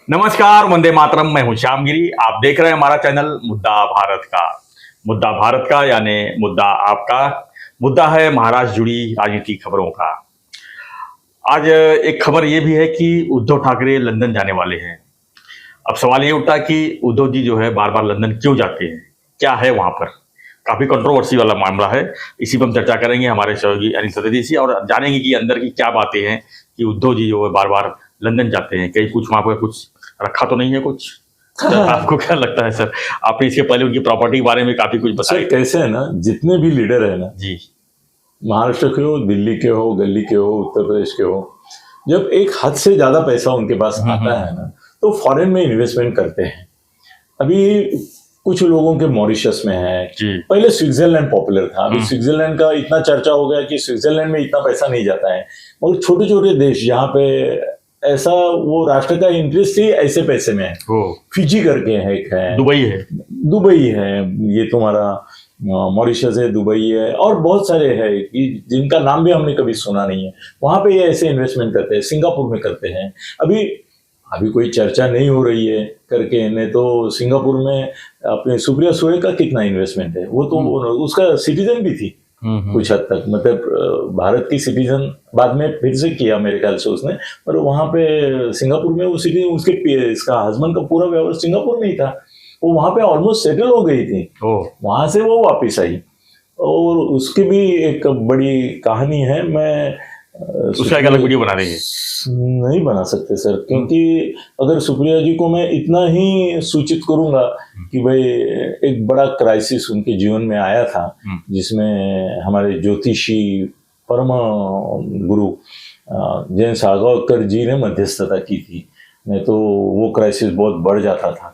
नमस्कार, वंदे मातरम। मैं हूं श्यामगिरी। आप देख रहे हैं हमारा चैनल मुद्दा भारत का यानी मुद्दा आपका। मुद्दा है महाराष्ट्र जुड़ी राजनीतिक खबरों का। आज एक खबर ये भी है कि उद्धव ठाकरे लंदन जाने वाले हैं। अब सवाल ये उठता है कि उद्धव जी जो है बार बार लंदन क्यों जाते हैं, क्या है वहां पर। काफी कंट्रोवर्सी वाला मामला है। इसी पर हम चर्चा करेंगे हमारे सहयोगी अनिल सतर्जी से और जानेंगे कि अंदर की क्या बातें हैं कि उद्धव जी जो है बार बार लंदन जाते हैं। कहीं कुछ वहां पर कुछ रखा तो नहीं है कुछ। आपको क्या लगता है सर? आपने इसके पहले उनकी प्रॉपर्टी के बारे में काफी कुछ सर बताया। कैसे है ना, जितने भी लीडर है ना, जी महाराष्ट्र के हो, दिल्ली के हो, दिल्ली के हो, उत्तर प्रदेश के हो, जब एक हद से ज्यादा पैसा उनके पास आता है ना, तो फॉरेन में इन्वेस्टमेंट करते हैं। अभी कुछ लोगों के मॉरिशस में है, जी पहले स्विट्जरलैंड पॉपुलर था, अभी स्विट्जरलैंड का इतना चर्चा हो गया कि स्विट्जरलैंड में इतना पैसा नहीं जाता है। मगर छोटे छोटे देश जहाँ पे ऐसा वो राष्ट्र का इंटरेस्ट ही ऐसे पैसे में है, वो फिजी करके है, एक है, दुबई है, ये तुम्हारा मॉरिशस है, दुबई है, और बहुत सारे हैं कि जिनका नाम भी हमने कभी सुना नहीं है। वहां पे ये ऐसे इन्वेस्टमेंट करते हैं, सिंगापुर में करते हैं। अभी अभी कोई चर्चा नहीं हो रही है करके, नहीं तो सिंगापुर में अपने सुप्रिया सुले का कितना इन्वेस्टमेंट है, वो तो उसका सिटीजन भी थी कुछ हद तक, मतलब भारत की सिटीजन बाद में फिर से किया मेरे ख्याल से उसने। पर वहां पे सिंगापुर में वो सिटी, उसके इसका हस्बैंड का पूरा व्यवहार सिंगापुर में ही था। वो वहां पे ऑलमोस्ट सेटल हो गई थी, वहां से वो वापिस आई। और उसकी भी एक बड़ी कहानी है। मैं उसका एक अलग वीडियो बना देंगे। नहीं बना सकते सर, क्योंकि अगर सुप्रिया जी को मैं इतना ही सूचित करूंगा कि भाई एक बड़ा क्राइसिस उनके जीवन में आया था, जिसमें हमारे ज्योतिषी परम गुरु जैन साळगावकर जी ने मध्यस्थता की थी, नहीं तो वो क्राइसिस बहुत बढ़ जाता था।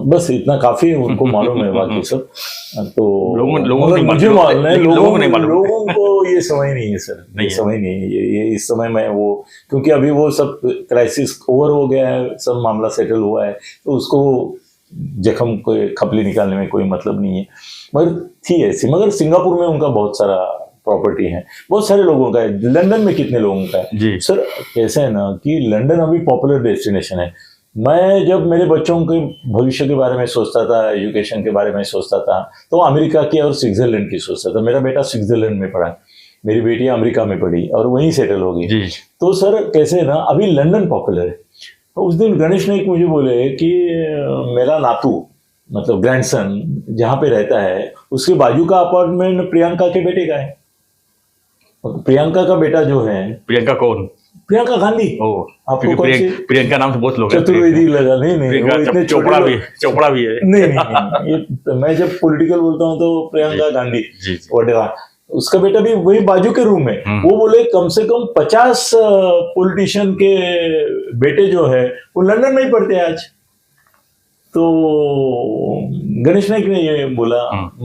बस इतना काफी उनको मालूम है, बाकी सब तो मुझे मालूम है, लोगों को ये समझ नहीं है सर, ये समझ नहीं है। ये इस समय में वो, क्योंकि अभी वो सब क्राइसिस ओवर हो गया है, सब मामला सेटल हुआ है, तो उसको जख्म को खपली निकालने में कोई मतलब नहीं है। मगर थी ऐसी, मगर सिंगापुर में उनका बहुत सारा प्रॉपर्टी है, बहुत सारे लोगों का है। लंदन में कितने लोगों का है सर? कैसे है ना कि लंदन अभी पॉपुलर डेस्टिनेशन है। मैं जब मेरे बच्चों के भविष्य के बारे में सोचता था, एजुकेशन के बारे में सोचता था, तो अमेरिका की और स्विट्जरलैंड की सोचता था। मेरा बेटा स्विट्जरलैंड में पढ़ा, मेरी बेटी अमेरिका में पढ़ी और वहीं सेटल हो गई। तो सर कैसे ना, अभी लंदन पॉपुलर है। तो उस दिन गणेश नाइक मुझे बोले कि मेरा नातू, मतलब ग्रैंडसन जहाँ पे रहता है, उसके बाजू का अपार्टमेंट प्रियंका के बेटे का है। प्रियंका का बेटा जो है, प्रियंका कौन? प्रियंका गांधी। आपको प्रियंका नाम से बहुत लोग चतुर्वेदी लगा। नहीं, चोपड़ा भी है। नहीं, ये मैं जब पॉलिटिकल बोलता हूँ तो प्रियंका गांधी वगैरह, उसका बेटा भी वही बाजू के रूम में। वो बोले कम से कम 50 पॉलिटिशियन के बेटे जो है वो लंदन में ही पढ़ते हैं आज। तो गणेश नाइक ने ये बोला,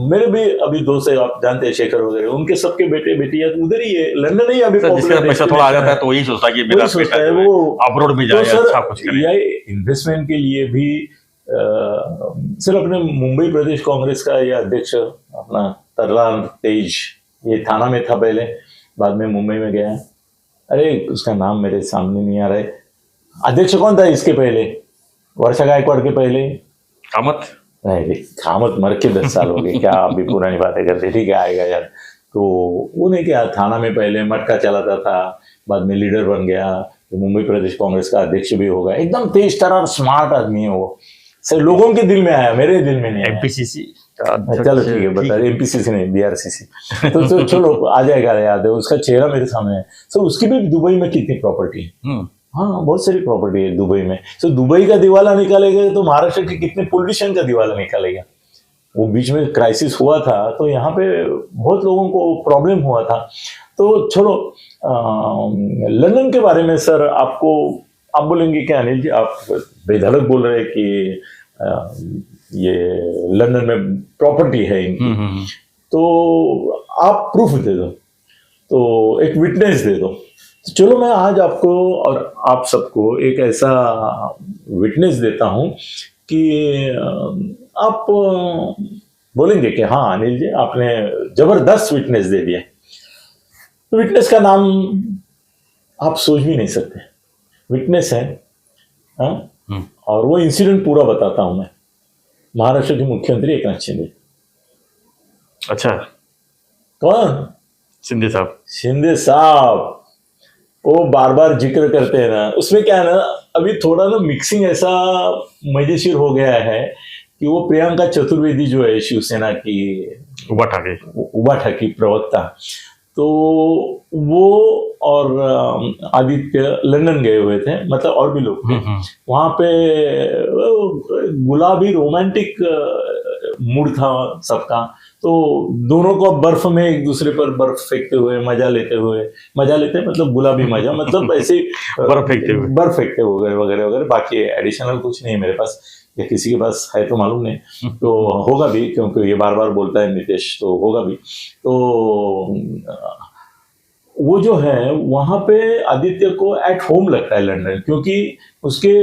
मेरे भी अभी दोस्त है, आप जानते हैं शेखर वगैरह, उनके सबके बेटे बेटियां उधर ही है, लंदन ही अभी पॉपुलर। पैसा थोड़ा आ जाता है तो वही सोचता है कि मेरा बेटा है वो अब्रॉड में जाए, अच्छा कुछ करे। ये इन्वेस्टमेंट के लिए भी सर, अपने मुंबई प्रदेश कांग्रेस का ये अध्यक्ष अपना तरलाल तेज, ये थाना में था पहले, बाद में मुंबई में गया। अरे उसका नाम मेरे सामने नहीं आ रहा है। अध्यक्ष कौन था इसके पहले, वर्षा गायकवाड़ के पहले? कामत। नहीं, कामत मर के 10 साल हो गए, क्या अभी पुरानी बातें करते। ठीक है, आएगा यार। तो उन्हें क्या, थाना में पहले मटका चलाता था, बाद में लीडर बन गया, तो मुंबई प्रदेश कांग्रेस का अध्यक्ष भी होगा। एकदम तेज तरार स्मार्ट आदमी है वो। सर लोगों के दिल में आया, मेरे दिल में नहीं आया। एमपीसीसी, चलो ठीक है, बता रहे एमपीसीसी नहीं, बीआरसीसी। तो चलो आ जाएगा, याद है, उसका चेहरा मेरे सामने है। सो उसकी भी दुबई में कितनी प्रॉपर्टी है? हाँ, बहुत सारी प्रॉपर्टी है दुबई में। तो दुबई का दिवाला निकालेगा तो महाराष्ट्र के कितने पॉलिटिशियन का दिवाला निकालेगा। वो बीच में क्राइसिस हुआ था तो यहाँ पे बहुत लोगों को प्रॉब्लम हुआ था। तो छोड़ो, लंदन के बारे में सर आप बोलेंगे क्या अनिल जी? आप बेधड़क बोल रहे हैं कि ये लंदन में प्रॉपर्टी है इनकी, तो आप प्रूफ दे दो, तो एक विटनेस दे दो। तो चलो मैं आज आपको और आप सबको एक ऐसा विटनेस देता हूं कि आप बोलेंगे कि हाँ अनिल जी, आपने जबरदस्त विटनेस दे दिया। तो विटनेस का नाम आप सोच भी नहीं सकते। विटनेस है, हाँ, और वो इंसिडेंट पूरा बताता हूं मैं। महाराष्ट्र के मुख्यमंत्री एकनाथ शिंदे। अच्छा, कौन? शिंदे साहब। शिंदे साहब वो बार बार जिक्र करते हैं ना, उसमें क्या है ना, अभी थोड़ा ना मिक्सिंग ऐसा मजेशीर हो गया है कि वो प्रियंका चतुर्वेदी जो है शिवसेना की उबा ठाकरे प्रवक्ता, तो वो और आदित्य लंदन गए हुए थे, मतलब और भी लोग थे वहां पे। गुलाबी रोमांटिक मूड था सबका, तो दोनों को बर्फ में एक दूसरे पर बर्फ फेंकते हुए मजा लेते मतलब गुलाबी मजा, मतलब ऐसे बर्फ फेंकते हुए वगैरह वगैरह। बाकी एडिशनल कुछ नहीं है मेरे पास, या किसी के पास है तो मालूम नहीं, तो होगा भी क्योंकि ये बार बार बोलता है नीतीश, तो होगा भी। तो वो जो है वहां पे आदित्य को एट होम लगता है लंदन, क्योंकि उसके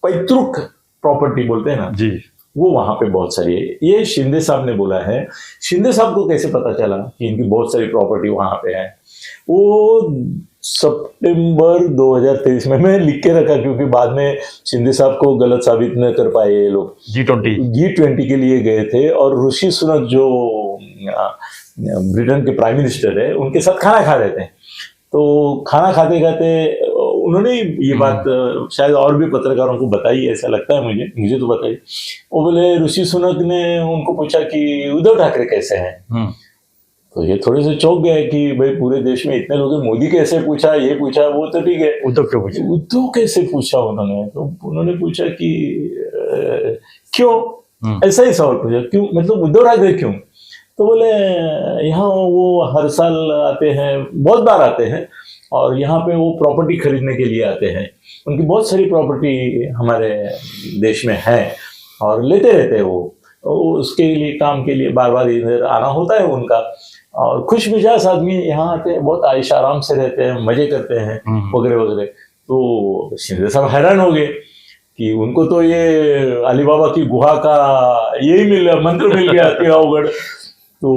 पैतृक प्रॉपर्टी बोलते हैं ना जी, वो वहां पे बहुत सारी है। ये शिंदे साहब ने बोला है। शिंदे साहब को कैसे पता चला कि इनकी बहुत सारी प्रॉपर्टी वहां पे है? वो सितंबर 2023 में मैं लिख के रखा, क्योंकि बाद में शिंदे साहब को गलत साबित न कर पाए ये लोग। G20 के लिए गए थे और ऋषि सुनक जो ब्रिटेन के प्राइम मिनिस्टर है, उनके साथ खाना खा रहे थे। तो खाना खाते खाते उन्होंने ये बात शायद और भी पत्रकारों को बताई, ऐसा लगता है मुझे तो बताई। वो बोले ऋषि सुनक ने उनको पूछा कि उद्धव ठाकरे कैसे हैं, तो ये थोड़े से चौंक गए कि भाई पूरे देश में इतने लोग, मोदी कैसे पूछा, ये पूछा, वो तो ठीक है, उद्धव कैसे पूछा उन्होंने? तो उन्होंने पूछा कि क्यों, ऐसा ही सवाल पूछा, क्यों मतलब उद्धव ठाकरे क्यों? तो बोले यहाँ वो हर साल आते हैं, बहुत बार आते हैं, और यहाँ पे वो प्रॉपर्टी खरीदने के लिए आते हैं। उनकी बहुत सारी प्रॉपर्टी हमारे देश में है और लेते रहते हैं वो उसके लिए, काम के लिए बार बार इधर आना होता है उनका। और खुश मिजाज आदमी यहाँ आते हैं, बहुत आयश आराम से रहते हैं, मजे करते हैं वगैरह वगैरह। तो शिंदे साहब हैरान हो गए कि उनको तो ये अली बाबा की गुहा का यही मंत्र मिल गया तिहावगढ़। तो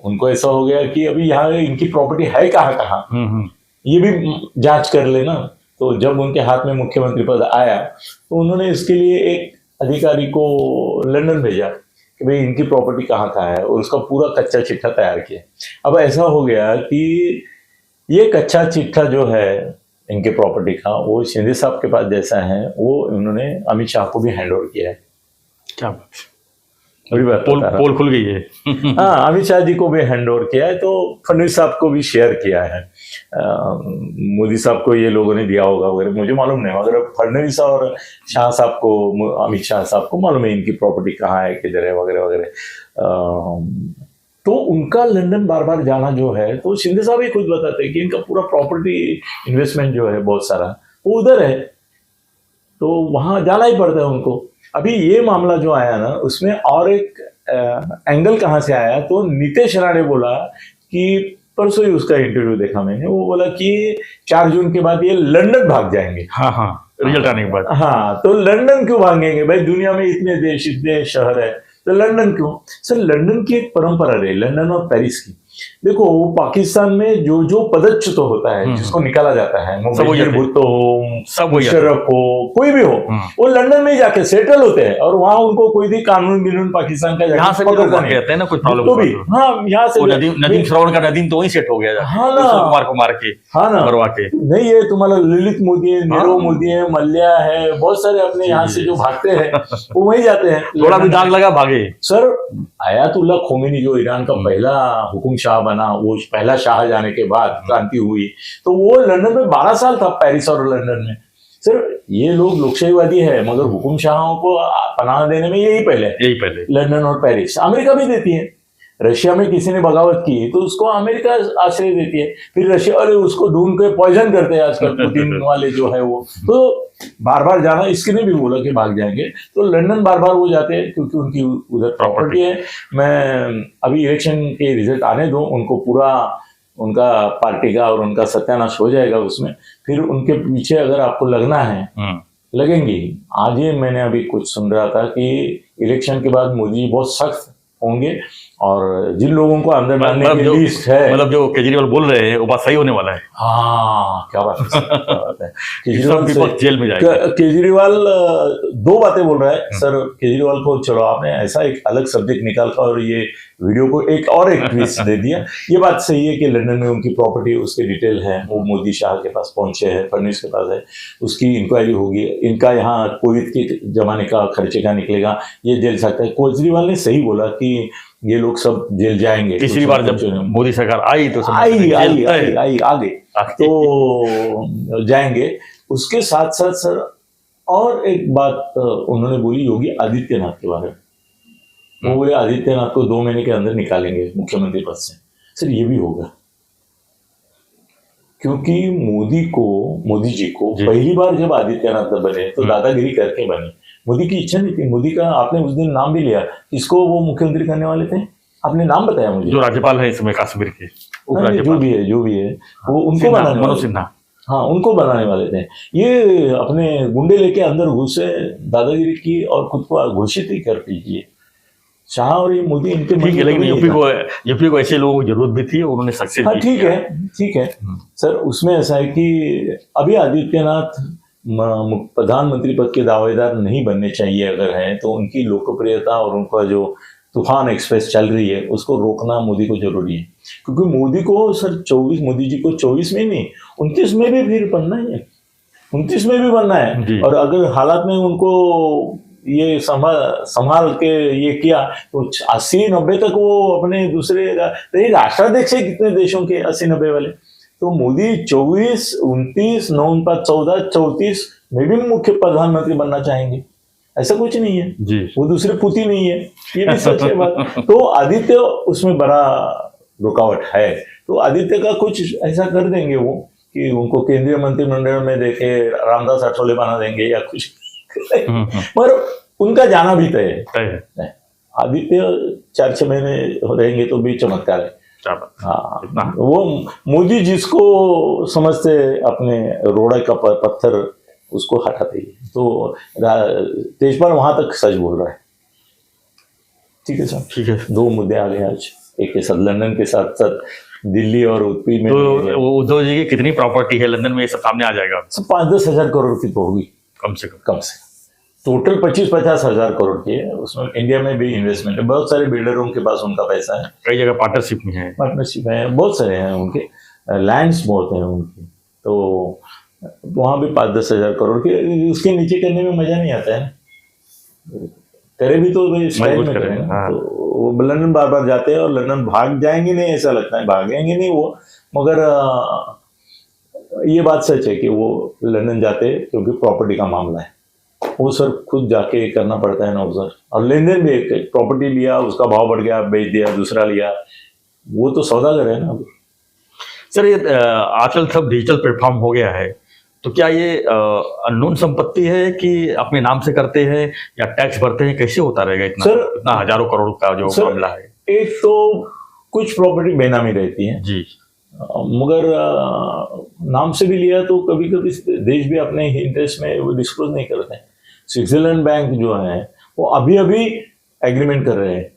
उनको ऐसा हो गया कि अभी यहाँ इनकी प्रॉपर्टी है कहाँ ये भी जांच कर लेना। तो जब उनके हाथ में मुख्यमंत्री पद आया तो उन्होंने इसके लिए एक अधिकारी को लंदन भेजा कि भाई इनकी प्रॉपर्टी कहाँ है, और उसका पूरा कच्चा चिट्ठा तैयार किया। अब ऐसा हो गया कि ये कच्चा चिट्ठा जो है इनके प्रॉपर्टी का, वो शिंदे साहब के पास जैसा है, वो उन्होंने अमित शाह को भी हैंड ओवर किया है। क्या बड़ी बात, पोल खुल गई है। हाँ, अमित शाह जी को भी हैंड ओवर किया है, तो फडणवीस साहब को भी शेयर किया है। मोदी साहब को ये लोगों ने दिया होगा वगैरह, मुझे मालूम नहीं, मगर फडणवीस और शाह साहब को, अमित शाह साहब को मालूम है इनकी प्रॉपर्टी कहाँ है, किधर है वगैरह वगैरह। तो उनका लंदन बार बार जाना जो है, तो शिंदे साहब ही खुद बताते हैं कि इनका पूरा प्रॉपर्टी इन्वेस्टमेंट जो है बहुत सारा वो उधर है, तो वहां जाना ही पड़ता है उनको। अभी ये मामला जो आया ना, उसमें और एक एंगल कहाँ से आया, तो नीतीश राणे बोला कि परसों ही उसका इंटरव्यू देखा मैंने, वो बोला कि 4 जून के बाद ये लंदन भाग जाएंगे। हाँ, रिजल्ट आने के बाद। हाँ, तो लंदन क्यों भागेंगे भाई, दुनिया में इतने देश, इतने शहर है, तो लंदन क्यों? सर, लंदन की एक परंपरा रही, लंदन और पेरिस की। देखो, पाकिस्तान में जो पदच्युत होता है, जिसको निकाला जाता है, भुट्टो हो, मुशर्रफ हो, कोई भी हो, वो लंदन में जाके सेटल होते हैं, और वहां उनको कोई भी कानून बिनून पाकिस्तान का यहाँ से कहते हैं ना, कुछ प्रॉब्लम तो भी। हाँ, यहाँ से नदीम श्रवण का नदीम तो वही सेट हो गया। हाँ ना, कुमार को मार के, हाँ ना, मरवा के। नहीं, ये तुम्हारा ललित मोदी है, नीरव मोदी है, मल्ल्या है, बहुत सारे अपने यहाँ से जो भागते हैं वो वही जाते हैं। थोड़ा भी दाग लगा भागे। सर, आयतुल्लाह खोमेनी जो ईरान का पहला हुकुम शाह बना, वो पहला शाह जाने के बाद क्रांति हुई, तो वो लंदन में 12 साल था, पेरिस और लंदन में। सर, ये लोग लोकशाहीवादी है, मगर हुकुम शाहों को पनाह देने में यही पहले लंदन और पेरिस। अमेरिका भी देती है, रशिया में किसी ने बगावत की तो उसको अमेरिका आश्रय देती है, फिर रशिया वाले उसको ढूंढ के पॉइजन करते हैं आजकल, पुतिन वाले जो है वो। तो बार बार जाना, इसके ने भी बोला कि भाग जाएंगे, तो लंदन बार बार वो जाते हैं क्योंकि उनकी उधर प्रॉपर्टी है। मैं अभी इलेक्शन के रिजल्ट आने दो, उनको पूरा उनका पार्टी का और उनका सत्यानाश हो जाएगा उसमें, फिर उनके पीछे अगर आपको लगना है लगेंगी। आज ये मैंने अभी कुछ सुन रहा था कि इलेक्शन के बाद मोदी बहुत सख्त होंगे और जिन लोगों को अंदर डालने मतलब की जो लिस्ट है। मतलब जो केजरीवाल बोल रहे हैं वो बात सही होने वाला है। हाँ, क्या बात है, क्या बात है। सब विपक्ष जेल में जाएंगे। केजरीवाल दो बातें बोल रहा है सर। केजरीवाल को चलो आपने ऐसा एक अलग सब्जेक्ट निकाला और ये वीडियो को एक ट्विस्ट दे दिया। ये बात सही है कि लंदन में उनकी प्रॉपर्टी, उसके डिटेल है, वो मोदी शाह के पास पहुंचे हैं, फडणवीस के पास है, उसकी इंक्वायरी होगी। इनका यहाँ कोविड के जमाने का खर्चे का निकलेगा, ये जेल सकता है। केजरीवाल ने सही बोला कि ये लोग सब जेल जाएंगे। पिछली बार जब मोदी सरकार आई तो आई आगे तो जाएंगे। उसके साथ साथ सर और एक बात उन्होंने बोली योगी आदित्यनाथ के बारे में। वो बोले आदित्यनाथ को 2 महीने के अंदर निकालेंगे मुख्यमंत्री पद से। सर ये भी होगा क्योंकि मोदी जी को पहली बार जब आदित्यनाथ बने तो दादागिरी करके बने। मोदी की इच्छा नहीं थी। मोदी का आपने उस दिन नाम भी लिया, इसको वो मुख्यमंत्री करने वाले थे, आपने नाम बताया मुझे। जो राज्यपाल है इसमें कश्मीर के, जो भी है वो उनको बनाने, मनोज सिन्हा, हाँ उनको बनाने वाले थे। ये अपने गुंडे लेके अंदर घुसे, दादागिरी की और खुद को घोषित ही कर दीजिए। शाह और ये मोदी इनके ठीक है, लेकिन यूपी को ऐसे लोगों की जरूरत भी थी, उन्होंने सक्सेस भी ठीक है सर। उसमें ऐसा है कि अभी आदित्यनाथ प्रधानमंत्री पद के दावेदार नहीं बनने चाहिए। अगर हैं तो उनकी लोकप्रियता और उनका जो तूफान एक्सप्रेस चल रही है उसको रोकना मोदी को जरूरी है। क्योंकि मोदी को सर मोदी जी को 24 में नहीं 29 में भी फिर बनना है, 29 में भी बनना है। और अगर हालात में उनको ये संभाल के ये किया तो 80-90 तक वो अपने दूसरे राष्ट्राध्यक्ष है कितने देशों के 80-90 वाले। तो मोदी 24, 29, 9, 14, 34 में भी मुख्य प्रधानमंत्री बनना चाहेंगे। ऐसा कुछ नहीं है जी, वो दूसरे पुती नहीं है, ये भी सच है बात। तो आदित्य उसमें बड़ा रुकावट है। तो आदित्य का कुछ ऐसा कर देंगे वो कि उनको केंद्रीय मंत्रिमंडल में देके रामदास अठौले बना देंगे या कुछ मगर उनका जाना भी तय है। आदित्य 4-6 महीने रहेंगे तो भी चमत्कार है। हाँ, वो मोदी जिसको समझते अपने रोड़ा का पत्थर उसको हटाते ही। तो तेजपाल वहां तक सच बोल रहा है। ठीक है सर, ठीक है। 2 मुद्दे आ गए आज, एक के साथ लंदन के साथ साथ दिल्ली और यूपी में। तो उद्धव जी की कितनी प्रॉपर्टी है लंदन में, ये सब सामने आ जाएगा। 5-10 हजार करोड़ की तो होगी कम से कम टोटल 25-50 हजार करोड़ की है। उसमें इंडिया में भी इन्वेस्टमेंट है, बहुत सारे बिल्डरों के पास उनका पैसा है, कई जगह पार्टनरशिप में है, बहुत सारे हैं उनके, लैंड्स बहुत हैं उनकी। तो वहाँ भी 5-10 हजार करोड़ के, उसके नीचे करने में मजा नहीं आता है। करे भी तो स्टाइल में करें। हाँ। तो वो लंदन बार बार जाते हैं और लंदन भाग जाएंगे नहीं ऐसा लगता है, भागेंगे नहीं वो। मगर ये बात सच है कि वो लंदन जाते हैं क्योंकि प्रॉपर्टी का मामला है। वो सर खुद जाके करना पड़ता है ना सर। और लेन देन भी एक प्रॉपर्टी लिया, उसका भाव बढ़ गया, बेच दिया, दूसरा लिया, वो तो सौदागर है ना सर। ये आजकल सब डिजिटल प्लेटफॉर्म हो गया है, तो क्या ये अननोन संपत्ति है कि अपने नाम से करते हैं या टैक्स भरते हैं, कैसे होता रहेगा इतना हजारों करोड़ का जो मामला है? एक तो कुछ प्रॉपर्टी बेनामी रहती है जी, मगर नाम से भी लिया तो कभी कभी देश भी अपने इंटरेस्ट में वो डिस्क्लोज नहीं करते हैं। स्विट्जरलैंड बैंक जो है वो अभी एग्रीमेंट कर रहे हैं।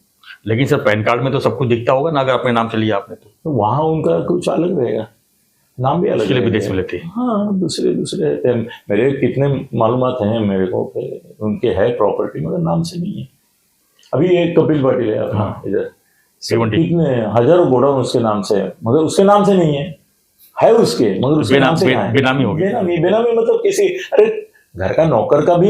लेकिन सर पैन कार्ड में तो सब कुछ दिखता होगा ना, अगर अपने नाम से लिया आपने तो वहाँ उनका कुछ अलग रहेगा, नाम भी अलग विदेश में लेते हैं। हाँ, दूसरे मेरे कितने मालूमात हैं मेरे को, उनके है प्रॉपर्टी मगर नाम से नहीं है। अभी एक कपिल पाटिल है अपना इधर, कितने हजारों गोडाउन उसके नाम से है मगर उसके नाम से नहीं है उसके, मगर उसके नाम से बेनामी हो गया। बेनामी मतलब किसी, अरे घर का नौकर का भी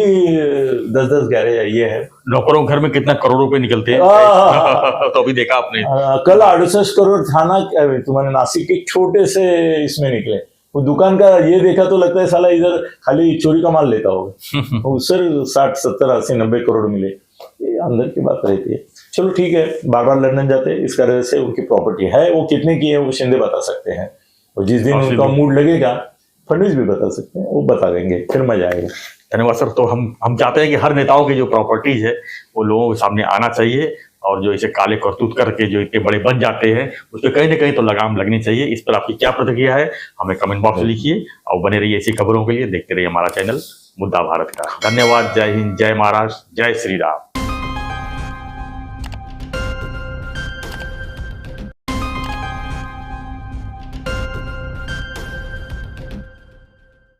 10-10 गैरेज ये है। नौकरों घर में कितना करोड़ रुपए निकलते हैं तो अभी देखा आपने। कल 68 करोड़ थाना तुम्हारे नासिक के छोटे से इसमें निकले। वो दुकान का ये देखा तो लगता है साला इधर खाली चोरी का माल लेता होगा। उससे 60, 70, 80, 90 करोड़ मिले। ये अंदर की बात रहती है। चलो ठीक है, बार बार लंदन जाते हैं, इस वजह से उनकी प्रॉपर्टी है, वो कितने की है वो शिंदे बता सकते हैं। और जिस दिन उनका मूड लगेगा फडणवीस भी बता सकते हैं, वो बता देंगे, फिर मजा आएगा। धन्यवाद सर। तो हम चाहते हैं कि हर नेताओं की जो प्रॉपर्टीज है वो लोगों के सामने आना चाहिए, और जो इसे काले करतूत करके जो इतने बड़े बन जाते हैं उस पर कहीं ना कहीं तो लगाम लगनी चाहिए। इस पर आपकी क्या प्रतिक्रिया है हमें कमेंट बॉक्स में लिखिए, और बने रहिए ऐसी खबरों के लिए, देखते रहिए हमारा चैनल मुद्दा भारत का। धन्यवाद। जय हिंद, जय महाराष्ट्र, जय श्री राम।